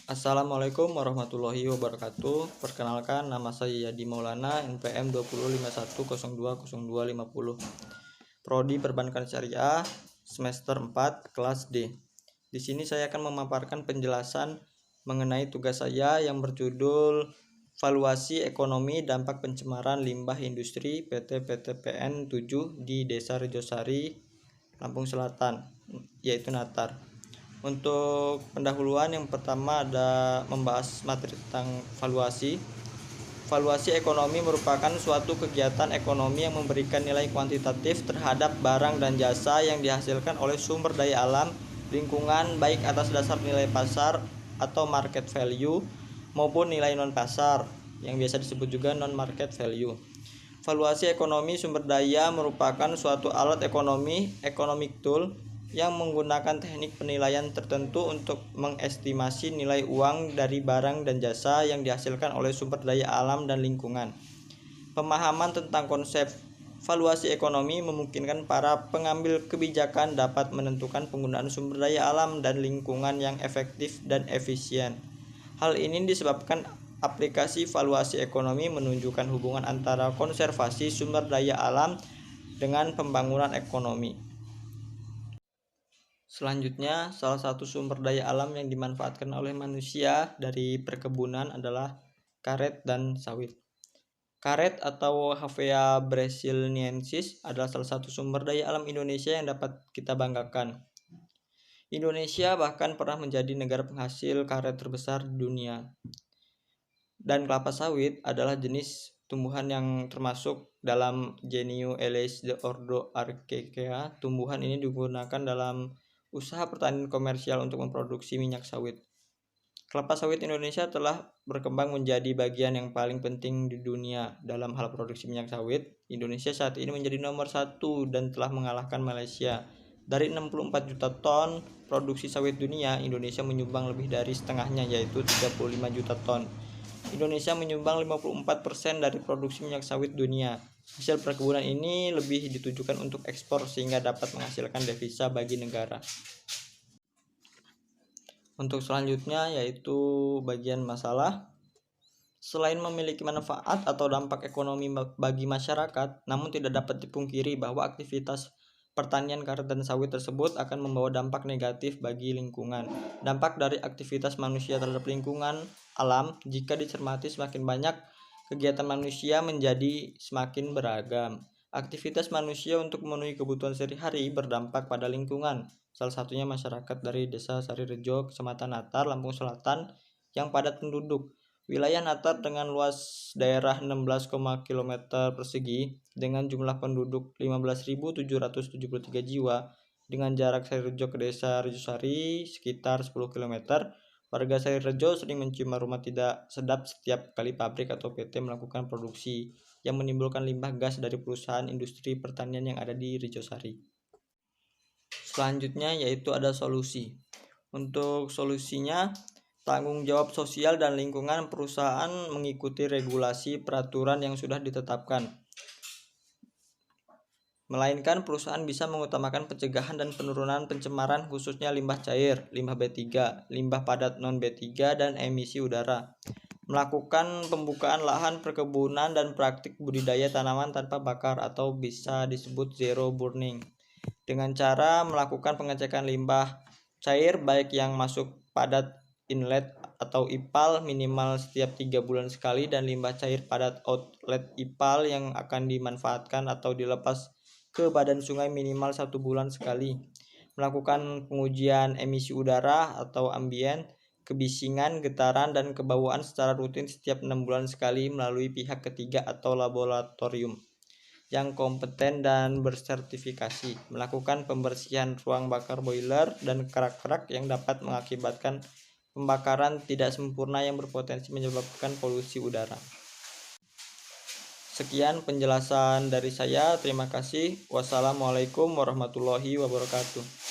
Assalamualaikum warahmatullahi wabarakatuh. Perkenalkan, nama saya Yadi Maulana, NPM 2051020250. Prodi Perbankan Syariah, semester 4, kelas D. Di sini saya akan memaparkan penjelasan mengenai tugas saya yang berjudul Valuasi Ekonomi Dampak Pencemaran Limbah Industri PT PTPN 7 di Desa Rejosari, Lampung Selatan, yaitu Natar. Untuk pendahuluan, yang pertama ada membahas materi tentang valuasi. Valuasi ekonomi merupakan suatu kegiatan ekonomi yang memberikan nilai kuantitatif terhadap barang dan jasa yang dihasilkan oleh sumber daya alam, lingkungan, baik atas dasar nilai pasar atau market value maupun nilai non pasar yang biasa disebut juga non market value. Valuasi ekonomi sumber daya merupakan suatu alat ekonomi, economic tool, yang menggunakan teknik penilaian tertentu untuk mengestimasi nilai uang dari barang dan jasa yang dihasilkan oleh sumber daya alam dan lingkungan. Pemahaman tentang konsep valuasi ekonomi memungkinkan para pengambil kebijakan dapat menentukan penggunaan sumber daya alam dan lingkungan yang efektif dan efisien. Hal ini disebabkan aplikasi valuasi ekonomi menunjukkan hubungan antara konservasi sumber daya alam dengan pembangunan ekonomi. Selanjutnya, salah satu sumber daya alam yang dimanfaatkan oleh manusia dari perkebunan adalah karet dan sawit. Karet atau Hevea brasiliensis adalah salah satu sumber daya alam Indonesia yang dapat kita banggakan. Indonesia bahkan pernah menjadi negara penghasil karet terbesar di dunia. Dan kelapa sawit adalah jenis tumbuhan yang termasuk dalam genus Elaeaceae de ordo Archaea. Tumbuhan ini digunakan dalam usaha pertanian komersial untuk memproduksi minyak sawit. Kelapa sawit Indonesia telah berkembang menjadi bagian yang paling penting di dunia dalam hal produksi minyak sawit. Indonesia saat ini menjadi nomor 1 dan telah mengalahkan Malaysia. Dari 64 juta ton produksi sawit dunia, Indonesia menyumbang lebih dari setengahnya, yaitu 35 juta ton. Indonesia menyumbang 54% dari produksi minyak sawit dunia. Hasil perkebunan ini lebih ditujukan untuk ekspor sehingga dapat menghasilkan devisa bagi negara. Untuk selanjutnya yaitu bagian masalah. Selain memiliki manfaat atau dampak ekonomi bagi masyarakat, namun tidak dapat dipungkiri bahwa aktivitas pertanian karet dan sawit tersebut akan membawa dampak negatif bagi lingkungan. Dampak dari aktivitas manusia terhadap lingkungan alam, jika dicermati semakin banyak kegiatan manusia menjadi semakin beragam. Aktivitas manusia untuk memenuhi kebutuhan sehari-hari berdampak pada lingkungan. Salah satunya masyarakat dari Desa Sarirejo, Kecamatan Natar, Lampung Selatan yang padat penduduk. Wilayah Natar dengan luas daerah 16, km persegi dengan jumlah penduduk 15.773 jiwa, dengan jarak Sarirejo ke Desa Rejosari sekitar 10 km. Warga Sarirejo sering mencium aroma tidak sedap setiap kali pabrik atau PT melakukan produksi yang menimbulkan limbah gas dari perusahaan industri pertanian yang ada di Rejosari. Selanjutnya yaitu ada solusi. Untuk solusinya, tanggung jawab sosial dan lingkungan perusahaan mengikuti regulasi peraturan yang sudah ditetapkan. Melainkan perusahaan bisa mengutamakan pencegahan dan penurunan pencemaran khususnya limbah cair, limbah B3, limbah padat non B3, dan emisi udara. Melakukan pembukaan lahan perkebunan dan praktik budidaya tanaman tanpa bakar atau bisa disebut zero burning. Dengan cara melakukan pengecekan limbah cair baik yang masuk padat inlet atau IPAL minimal setiap 3 bulan sekali dan limbah cair padat outlet IPAL yang akan dimanfaatkan atau dilepas ke badan sungai minimal 1 bulan sekali. Melakukan pengujian emisi udara atau ambien, kebisingan, getaran, dan kebauan secara rutin setiap 6 bulan sekali melalui pihak ketiga atau laboratorium yang kompeten dan bersertifikasi. Melakukan pembersihan ruang bakar boiler dan kerak-kerak yang dapat mengakibatkan pembakaran tidak sempurna yang berpotensi menyebabkan polusi udara. Sekian penjelasan dari saya. Terima kasih. Wassalamualaikum warahmatullahi wabarakatuh.